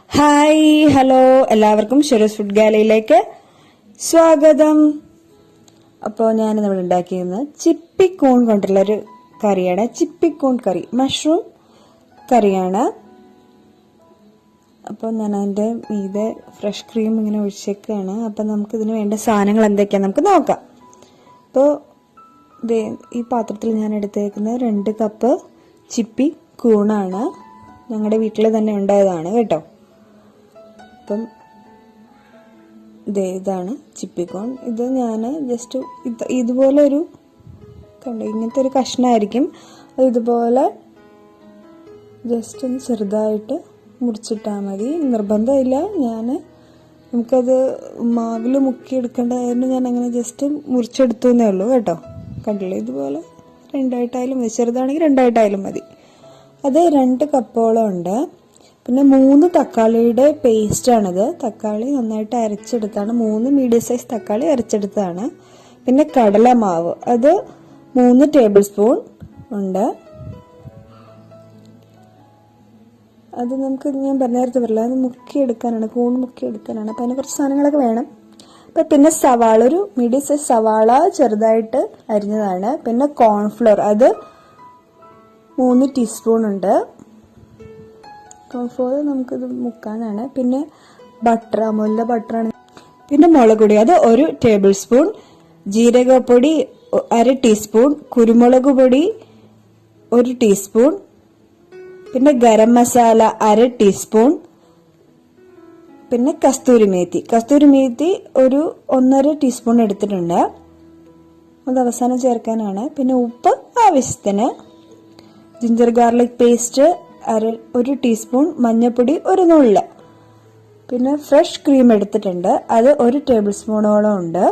Hi hello എല്ലാവർക്കും ഷെറൂസ് food ഗാലയിലേക്ക് സ്വാഗതം. അപ്പോൾ ഞാൻ നമ്മൾ ഉണ്ടാക്കിയിരുന്നത് ചിപ്പിക്കൂൺ കൊണ്ടുള്ളൊരു കറിയാണ്. ചിപ്പിക്കൂൺ കറി, മഷ്റൂം കറിയാണ്. അപ്പോൾ ഞാൻ അതിൻ്റെ മീതെ ഫ്രഷ് ക്രീം ഇങ്ങനെ ഒഴിച്ചേക്കാണ്. അപ്പം നമുക്കിതിന് വേണ്ട സാധനങ്ങൾ എന്തൊക്കെയാണ് നമുക്ക് നോക്കാം. അപ്പോൾ ഈ പാത്രത്തിൽ ഞാൻ എടുത്തേക്കുന്നത് 2 കപ്പ് ചിപ്പിക്കൂണാണ്. ഞങ്ങളുടെ വീട്ടിൽ തന്നെ ഉണ്ടായതാണ് കേട്ടോ. അപ്പം ഇതാണ് ചിപ്പിക്കോൺ. ഇത് ഞാൻ ജസ്റ്റ് ഇതുപോലെ ഒരു ഇങ്ങനത്തെ ഒരു കഷ്ണമായിരിക്കും. ഇതുപോലെ ജസ്റ്റ് ഒന്ന് ചെറുതായിട്ട് മുറിച്ചിട്ടാൽ മതി. നിർബന്ധമില്ല. നമുക്കത് മാവിൽ മുക്കിയെടുക്കേണ്ടതായിരുന്നു. ഞാൻ അങ്ങനെ ജസ്റ്റ് മുറിച്ചെടുത്തു എന്നേ ഉള്ളൂ കേട്ടോ. കണ്ടില്ലേ, ഇതുപോലെ 2ആയിട്ടായാലും മതി, ചെറുതാണെങ്കിൽ 2ആയിട്ടായാലും മതി. അത് 2 കപ്പോളം ഉണ്ട്. പിന്നെ 3 തക്കാളിയുടെ പേസ്റ്റാണിത്. തക്കാളി നന്നായിട്ട് അരച്ചെടുത്താണ്. 3 മീഡിയം സൈസ് തക്കാളി അരച്ചെടുത്തതാണ്. പിന്നെ കടലമാവ്, അത് 3 ടേബിൾ സ്പൂൺ ഉണ്ട്. അത് നമുക്ക് ഞാൻ നേരത്തെ പറയില്ല, അത് മുക്കിയെടുക്കാനാണ്, കൂൺ മുക്കിയെടുക്കാനാണ്. അപ്പം അതിന് കുറച്ച് സാധനങ്ങളൊക്കെ വേണം. അപ്പം പിന്നെ സവാള, ഒരു മീഡിയം സൈസ് സവാള ചെറുതായിട്ട് അരിഞ്ഞതാണ്. പിന്നെ കോൺഫ്ലോർ, അത് 3 ടീസ്പൂൺ ഉണ്ട്. കോൺഫ്ലോർ നമുക്കിത് മുക്കാനാണ്. പിന്നെ ബട്ടർ, അമുലിൻ്റെ ബട്ടറാണ്. പിന്നെ മുളക് പൊടി, അത് 1 ടേബിൾ സ്പൂൺ. ജീരകപ്പൊടി 1/2 ടീസ്പൂൺ. കുരുമുളക് പൊടി 1 ടീസ്പൂൺ. പിന്നെ ഗരം മസാല 1/2 ടീസ്പൂൺ. പിന്നെ കസ്തൂരി മേത്തി ഒരു 1.5 ടീസ്പൂൺ എടുത്തിട്ടുണ്ട്. അത് അവസാനം ചേർക്കാനാണ്. പിന്നെ ഉപ്പ് ആവശ്യത്തിന്. Ginger garlic paste 1 teaspoon. മഞ്ഞൾപ്പൊടി 1 നുള്ള്. പിന്നെ ഫ്രഷ് ക്രീം എടുത്തിട്ടുണ്ട്, അത് 1 ടേബിൾ സ്പൂണോളം ഉണ്ട്.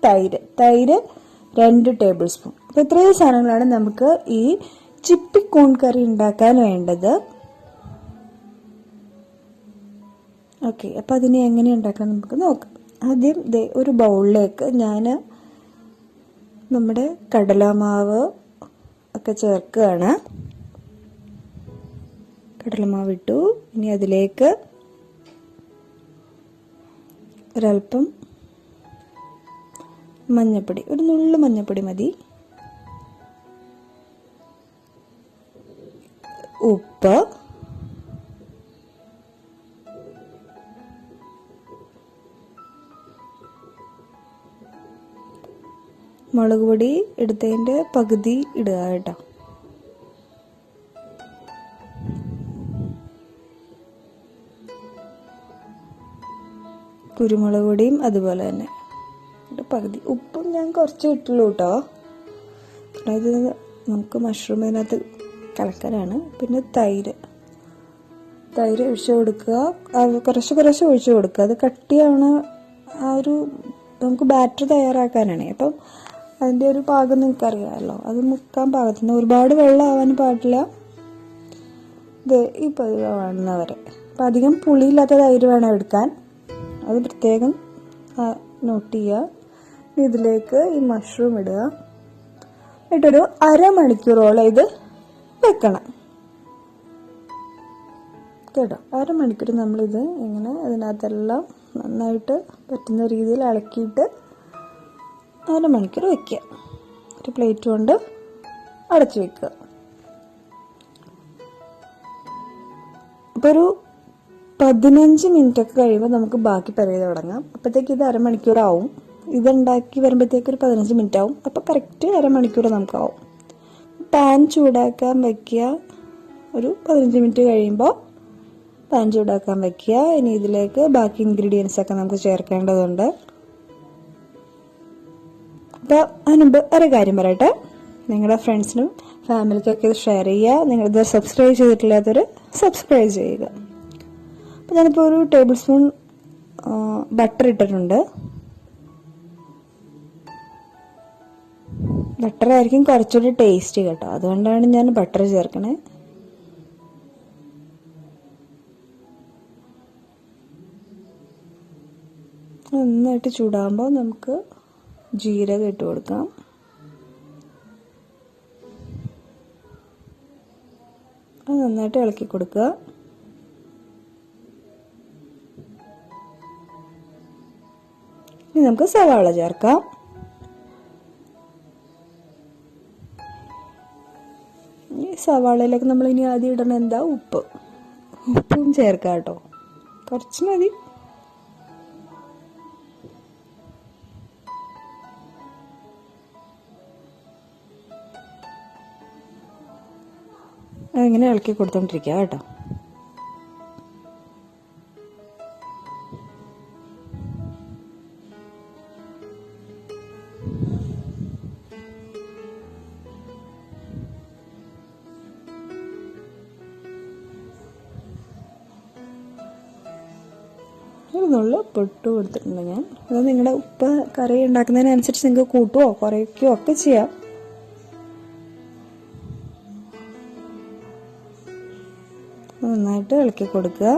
തൈര് 2 ടേബിൾ സ്പൂൺ. അപ്പോൾ ഇത്രയും സാധനങ്ങളാണ് നമുക്ക് ഈ ചിപ്പിക്കൂൺ കറി ഉണ്ടാക്കാൻ വേണ്ടത്. ഓക്കെ, അപ്പോൾ അതിനെ എങ്ങനെ ഉണ്ടാക്കാൻ നമുക്ക് നോക്കാം. ആദ്യം ഒരു ബൗളിലേക്ക് ഞാൻ നമ്മുടെ കടലമാവ് ഒക്കെ ചേർക്കുകയാണ്. കടലമാവ് ഇട്ടു. ഇനി അതിലേക്ക് ഒരൽപ്പം മഞ്ഞൾപ്പൊടി, 1 നുള്ളു മഞ്ഞൾപ്പൊടി മതി. ഉപ്പ്, മുളക് പൊടി എടുത്തതിൻ്റെ പകുതി ഇടുക കേട്ടോ. കുരുമുളക് പൊടിയും അതുപോലെ തന്നെ പകുതി. ഉപ്പും ഞാൻ കുറച്ച് ഇട്ടുള്ളൂ കേട്ടോ. പിന്നെ ഇത് നമുക്ക് മഷ്റൂമിനകത്ത് കലക്കാനാണ്. പിന്നെ തൈര് ഒഴിച്ചു കൊടുക്കുക. കുറച്ച് ഒഴിച്ചു കൊടുക്കുക. അത് കട്ടിയാവണ നമുക്ക് ബാറ്റർ തയ്യാറാക്കാനാണ്. അപ്പം അതിൻ്റെ ഒരു പാകം നിങ്ങൾക്ക് അറിയാമല്ലോ. അത് മുക്കാൻ പാകത്തിന്, ഒരുപാട് വെള്ളം ആവാൻ പാടില്ല. ഈ പതിവാണെന്നവരെ. അപ്പം അധികം പുളിയില്ലാത്ത തൈര് വേണം എടുക്കാൻ, അത് പ്രത്യേകം നോട്ട് ചെയ്യുക. ഇതിലേക്ക് ഈ മഷ്റൂം ഇടുക. എന്നിട്ടൊരു 1/2 മണിക്കൂറോളം ഇത് വെക്കണം കേട്ടോ. 1/2 മണിക്കൂർ നമ്മളിത് ഇങ്ങനെ അതിനകത്തെല്ലാം നന്നായിട്ട് പറ്റുന്ന രീതിയിൽ ഇളക്കിയിട്ട് 1/2 മണിക്കൂർ വെക്കുക. ഒരു പ്ലേറ്റ് കൊണ്ട് അടച്ചു വെക്കുക. അപ്പോൾ ഒരു 15 മിനിറ്റ് ഒക്കെ കഴിയുമ്പോൾ നമുക്ക് ബാക്കി പരിപാടി തുടങ്ങാം. അപ്പോഴത്തേക്ക് ഇത് 1/2 മണിക്കൂറാവും. ഇതുണ്ടാക്കി വരുമ്പോഴത്തേക്ക് ഒരു 15 മിനിറ്റ് ആവും. അപ്പോൾ കറക്റ്റ് 1/2 മണിക്കൂർ നമുക്കാവും. പാൻ ചൂടാക്കാൻ വയ്ക്കുക. ഒരു 15 മിനിറ്റ് കഴിയുമ്പോൾ പാൻ ചൂടാക്കാൻ വയ്ക്കുക. ഇനി ഇതിലേക്ക് ബാക്കി ഇൻഗ്രീഡിയൻസ് ഒക്കെ നമുക്ക് ചേർക്കേണ്ടതുണ്ട്. അപ്പോൾ അതിനുമുമ്പ് ഒരു കാര്യം പറയട്ടെ, നിങ്ങളുടെ ഫ്രണ്ട്സിനും ഫാമിലിക്കൊക്കെ ഇത് ഷെയർ ചെയ്യുക. നിങ്ങളിത് സബ്സ്ക്രൈബ് ചെയ്തിട്ടില്ലാത്തവർ സബ്സ്ക്രൈബ് ചെയ്യുക. അപ്പോൾ ഞാനിപ്പോൾ 1 ടേബിൾ സ്പൂൺ ബട്ടർ ഇട്ടിട്ടുണ്ട്. ബട്ടറായിരിക്കും കുറച്ചുകൂടി ടേസ്റ്റ് കേട്ടോ, അതുകൊണ്ടാണ് ഞാൻ ബട്ടർ ചേർക്കണേ. നന്നായിട്ട് ചൂടാകുമ്പോൾ നമുക്ക് ജീരകം ഇട്ട് കൊടുക്കാം. അത് നന്നായിട്ട് ഇളക്കി കൊടുക്കുക. ഇനി നമുക്ക് സവാള ചേർക്കാം. ഈ സവാളയിലേക്ക് നമ്മൾ ഇനി ആദ്യം ഇടണം എന്താ, ഉപ്പും ചേർക്കാം കേട്ടോ, കുറച്ച് മതി. അതിങ്ങനെ ഇളക്കി കൊടുത്തോണ്ടിരിക്കുക കേട്ടോ. ുള്ള പൊട്ട് കൊടുത്തിട്ടുണ്ട് ഞാൻ. അത് നിങ്ങളുടെ ഉപ്പ് കറി ഉണ്ടാക്കുന്നതിനനുസരിച്ച് നിങ്ങൾക്ക് കൂട്ടുകയോ കുറയ്ക്കുകയോ ഒക്കെ ചെയ്യാം. നന്നായിട്ട് ഇളക്കി കൊടുക്കുക.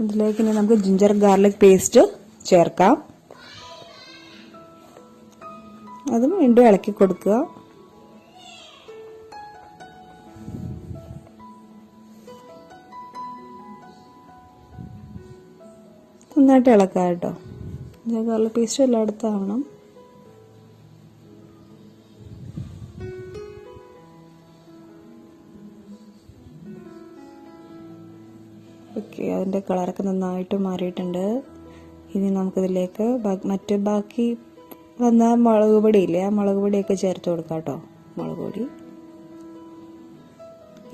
ഇതിലേക്ക് ഇനി നമുക്ക് ജിഞ്ചർ ഗാർലിക് പേസ്റ്റ് ചേർക്കാം. അതും വീണ്ടും ഇളക്കി കൊടുക്കുക. നന്നായിട്ട് ഇളക്കാം കേട്ടോ. ഗാർലിക് പേസ്റ്റ് എല്ലായിടത്തും ആവണം. ഓക്കെ, അതിൻ്റെ കളറൊക്കെ നന്നായിട്ട് മാറിയിട്ടുണ്ട്. ഇനി നമുക്കിതിലേക്ക് ബാക്കി വന്ന മുളക് പൊടിയില്ലേ, ആ മുളക് പൊടിയൊക്കെ ചേർത്ത് കൊടുക്കാം കേട്ടോ. മുളക് പൊടി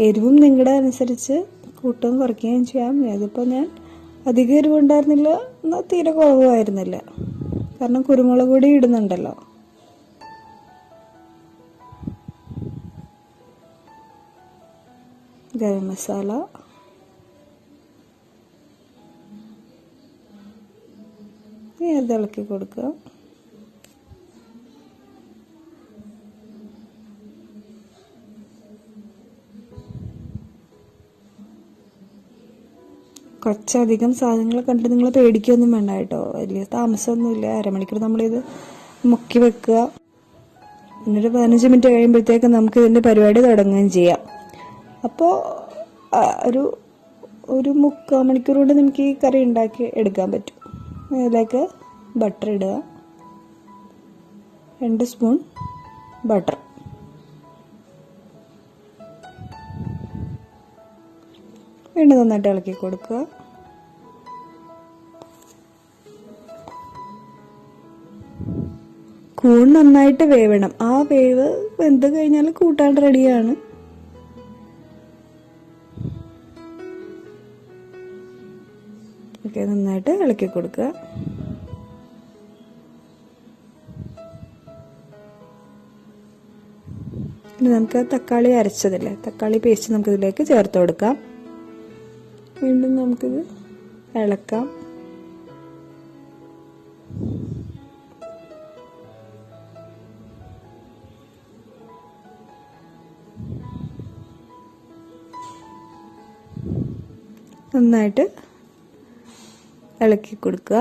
എരിവും നിങ്ങളുടെ അനുസരിച്ച് കൂട്ടുകയും കുറയ്ക്കുകയും ചെയ്യാം. ഇതിപ്പോൾ ഞാൻ അധികം എരിവുണ്ടായിരുന്നില്ല, എന്നാൽ തീരെ കുറവായിരുന്നില്ല, കാരണം കുരുമുളക് പൊടി ഇടുന്നുണ്ടല്ലോ. ഗരം മസാല, ഇത് ഇളക്കി കൊടുക്കുക. കുറച്ചധികം സാധനങ്ങൾ കണ്ടിട്ട് നിങ്ങൾ പേടിക്കുകയൊന്നും വേണ്ട കേട്ടോ. വലിയ താമസമൊന്നുമില്ല. അരമണിക്കൂർ നമ്മളിത് മുക്കി വെക്കുക. പിന്നൊരു 15 മിനിറ്റ് കഴിയുമ്പോഴത്തേക്ക് നമുക്ക് ഇതിൻ്റെ പരിപാടി തുടങ്ങുകയും ചെയ്യാം. അപ്പോൾ ഒരു 3/4 മണിക്കൂർ കൊണ്ട് നമുക്ക് ഈ കറി ഉണ്ടാക്കി എടുക്കാൻ പറ്റും. ഇതിലേക്ക് ബട്ടർ ഇടുക, 2 സ്പൂൺ ബട്ടർ. വീണ്ടും നന്നായിട്ട് ഇളക്കി കൊടുക്കുക. കൂൺ നന്നായിട്ട് വേവണം. ആ വേവ് വെന്ത് കഴിഞ്ഞാൽ കൂട്ടാൻ റെഡിയാണ്. ഓക്കെ, നന്നായിട്ട് ഇളക്കി കൊടുക്കുക. ഇനി നമുക്ക് തക്കാളി അരച്ചതില്ലേ, തക്കാളി പേസ്റ്റ് നമുക്കിതിലേക്ക് ചേർത്ത് കൊടുക്കാം. വീണ്ടും നമുക്കിത് ഇളക്കാം. നന്നായിട്ട് ഇളക്കി കൊടുക്കുക.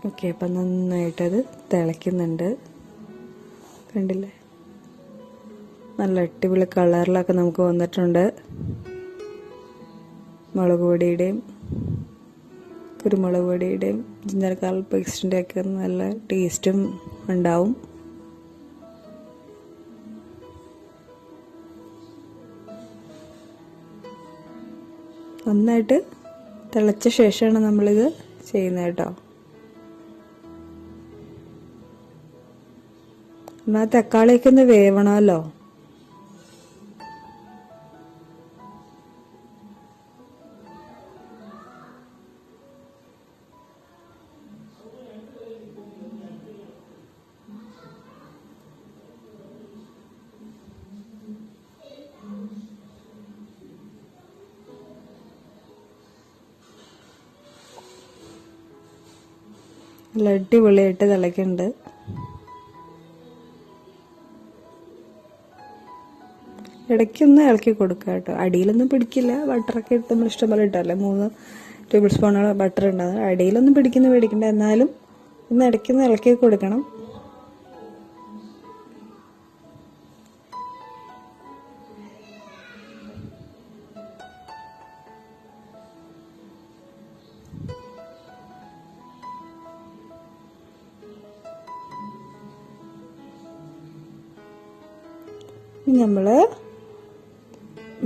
ഓക്കെ, അപ്പം നന്നായിട്ടത് തിളയ്ക്കുന്നുണ്ട്. കണ്ടില്ലേ, നല്ല അടിപൊളി കളറിലൊക്കെ നമുക്ക് വന്നിട്ടുണ്ട്. മുളക് പൊടിയുടെയും കുരുമുളക് പൊടിയുടെയും ജിഞ്ചർ ഗാർലിക് പേസ്റ്റിൻ്റെ ഒക്കെ നല്ല ടേസ്റ്റും ഉണ്ടാവും. നന്നായിട്ട് തിളച്ച ശേഷമാണ് നമ്മളിത് ചെയ്യുന്നത് കേട്ടോ. എന്നാൽ തക്കാളിയൊക്കെ ഒന്ന് വേവണമല്ലോ. നല്ല അടിപൊളിയായിട്ട് തിളയ്ക്കുന്നുണ്ട്. ഇടയ്ക്കൊന്ന് ഇളക്കി കൊടുക്കുക കേട്ടോ. അടിയിലൊന്നും പിടിക്കില്ല. ബട്ടറൊക്കെ ഇട്ട് നമ്മൾ ഇഷ്ടംപോലെ ഇട്ടല്ലേ, 3 ടേബിൾ സ്പൂണോളം ബട്ടർ ഉണ്ടാകും. അടിയിലൊന്നും പിടിക്കണ്ട. എന്നാലും ഒന്ന് ഇടയ്ക്കൊന്ന് ഇളക്കി കൊടുക്കണം.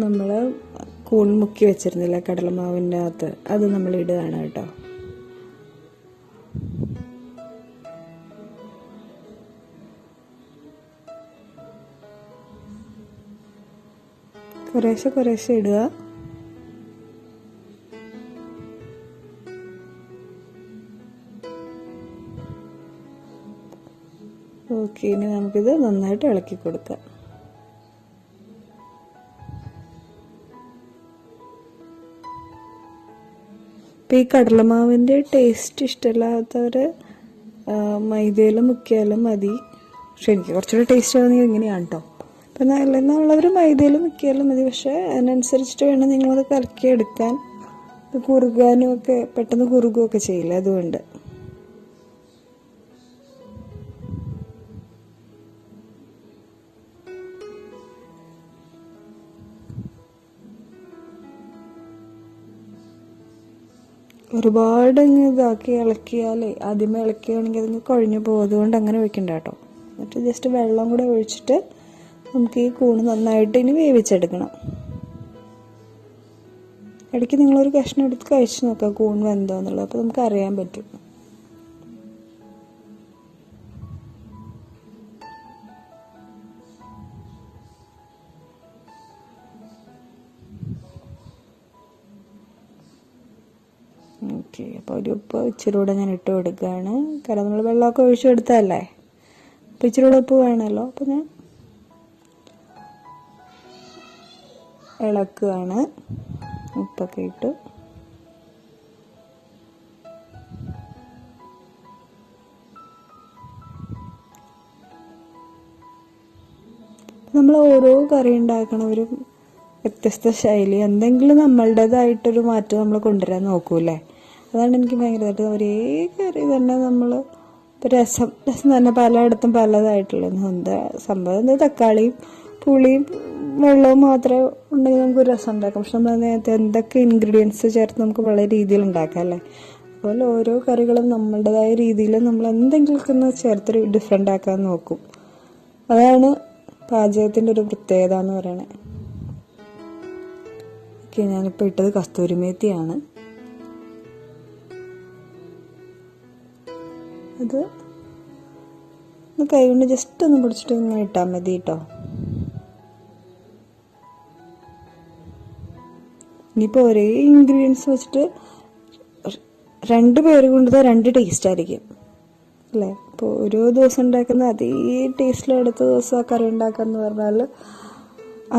നമ്മള് കൂൺ മുക്കി വെച്ചിരുന്നില്ല കടലമാവിൻ്റെ അകത്ത്, അത് നമ്മൾ ഇടുകയാണ് കേട്ടോ. കുറേശ്ശെ ഇടുക. ഓക്കെ, ഇനി നമുക്കിത് നന്നായിട്ട് ഇളക്കി കൊടുക്കാം. ഈ കടലമാവിൻ്റെ ടേസ്റ്റ് ഇഷ്ടമില്ലാത്തവർ മൈദയിൽ മുക്കിയാലും മതി. പക്ഷെ എനിക്ക് കുറച്ചുകൂടെ ടേസ്റ്റ് ആവുന്നത് ഇങ്ങനെയാണ് കേട്ടോ. അപ്പം നല്ലെന്നുള്ളവർ മൈദയിൽ മുക്കിയാലും മതി. പക്ഷെ അതിനനുസരിച്ചിട്ട് വേണം നിങ്ങളത് കലക്കിയെടുക്കാൻ. കുറുകാനും ഒക്കെ പെട്ടെന്ന് കുറുകുകയൊക്കെ ചെയ്യില്ല, അതുകൊണ്ട്. ഒരുപാട് ഇതാക്കി ഇളക്കിയാലേ, ആദ്യമേ ഇളക്കുകയാണെങ്കിൽ അതിന് കുഴഞ്ഞു പോകും. അതുകൊണ്ട് അങ്ങനെ വെക്കണ്ട കേട്ടോ. എന്നിട്ട് ജസ്റ്റ് വെള്ളം കൂടെ ഒഴിച്ചിട്ട് നമുക്ക് ഈ കൂണ് നന്നായിട്ട് ഇനി വേവിച്ചെടുക്കണം. ഇടയ്ക്ക് നിങ്ങളൊരു കഷ്ണം എടുത്ത് കഴിച്ച് നോക്കാം കൂണ് വെന്തോന്നുള്ളത്. അപ്പോൾ നമുക്ക് അറിയാൻ പറ്റും. ഓക്കെ, അപ്പോൾ ഒരു ഉപ്പ് ഇച്ചിരി കൂടെ ഞാൻ ഇട്ട് കൊടുക്കുകയാണ്. കാരണം നമ്മൾ വെള്ളമൊക്കെ ഒഴിച്ചെടുത്തതല്ലേ, അപ്പോൾ ഇച്ചിരി കൂടെ ഉപ്പ് വേണമല്ലോ. അപ്പോൾ ഞാൻ ഇളക്കുകയാണ്. ഉപ്പൊക്കെ ഇട്ട് നമ്മൾ ഓരോ കറി ഉണ്ടാക്കണവരും വ്യത്യസ്ത ശൈലി, എന്തെങ്കിലും നമ്മളുടേതായിട്ടൊരു മാറ്റം നമ്മൾ കൊണ്ടുവരാൻ നോക്കൂല്ലേ. അതാണ് എനിക്ക് ഭയങ്കരമായിട്ട്. ഒരേ കറി തന്നെ നമ്മൾ ഇപ്പോൾ രസം തന്നെ പലയിടത്തും പലതായിട്ടുള്ളത്. എന്താ സംഭവം, എന്താ തക്കാളിയും പുളിയും വെള്ളവും മാത്രമേ ഉണ്ടെങ്കിൽ നമുക്കൊരു രസം ഉണ്ടാക്കാം. പക്ഷെ നമ്മൾ നേരത്തെ എന്തൊക്കെ ഇൻഗ്രീഡിയൻസ് ചേർത്ത് നമുക്ക് വളരെ രീതിയിൽ ഉണ്ടാക്കാം അല്ലേ. അതുപോലെ ഓരോ കറികളും നമ്മളുടേതായ രീതിയിൽ നമ്മൾ എന്തെങ്കിലുമൊക്കെ ഒന്ന് ചേർത്തൊരു ഡിഫറെൻ്റ് ആക്കാൻ നോക്കും. അതാണ് പാചകത്തിൻ്റെ ഒരു പ്രത്യേകത എന്ന് പറയണത്. ഓക്കെ, ഞാനിപ്പോൾ ഇട്ടത് കസ്തൂരി മേത്തിയാണ്. അത് കൈ കൊണ്ട് ജസ്റ്റ് ഒന്ന് പിടിച്ചിട്ട് ഇങ്ങനെ ഇട്ടാൽ മതി കേട്ടോ. ഇനിയിപ്പോൾ ഒരേ ഇൻഗ്രീഡിയൻസ് വെച്ചിട്ട് 2 പേര് കൊണ്ടത് 2 ടേസ്റ്റ് ആയിരിക്കും അല്ലേ. ഇപ്പോൾ ഓരോ ദിവസം ഉണ്ടാക്കുന്ന അതേ ടേസ്റ്റിൽ അടുത്ത ദിവസം ആ കറി ഉണ്ടാക്കാന്ന് പറഞ്ഞാൽ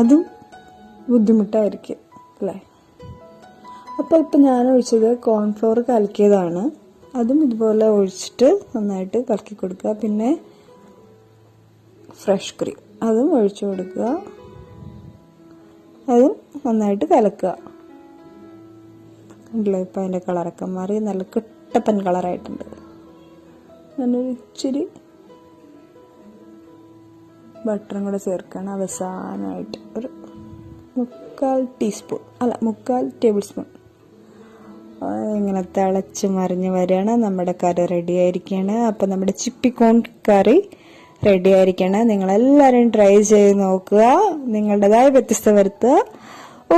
അതും ബുദ്ധിമുട്ടായിരിക്കും അല്ലേ. അപ്പോൾ ഇപ്പം ഞാൻ ഒഴിച്ചത് കോൺഫ്ലോർ കലക്കിയതാണ്. അതും ഇതുപോലെ ഒഴിച്ചിട്ട് നന്നായിട്ട് കലക്കി കൊടുക്കുക. പിന്നെ ഫ്രഷ് ക്രീം അതും ഒഴിച്ചു കൊടുക്കുക. അതും നന്നായിട്ട് കലക്കുക. കണ്ടില്ലേ, ഇപ്പം അതിൻ്റെ കളറൊക്കെ മാറി നല്ല കിട്ടപ്പൻ കളറായിട്ടുണ്ട്. ഞാനൊരു ഇച്ചിരി ബട്ടറും കൂടെ ചേർക്കുകയാണ് അവസാനമായിട്ട്. ഒരു 3/4 ടേബിൾ സ്പൂൺ. ഇങ്ങനെ തിളച്ച് മറിഞ്ഞ് വരികയാണ്. നമ്മുടെ കറി റെഡി ആയിരിക്കുകയാണ്. അപ്പം നമ്മുടെ ചിപ്പിക്കോൺ കറി റെഡി ആയിരിക്കുകയാണ്. നിങ്ങളെല്ലാവരും ട്രൈ ചെയ്ത് നോക്കുക, നിങ്ങളുടേതായ വ്യത്യസ്ത വരുത്തുക.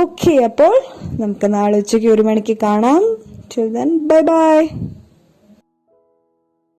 ഓക്കെ, അപ്പോൾ നമുക്ക് നാളെ ഉച്ചയ്ക്ക് 1 മണിക്ക് കാണാം. Till then, bye bye.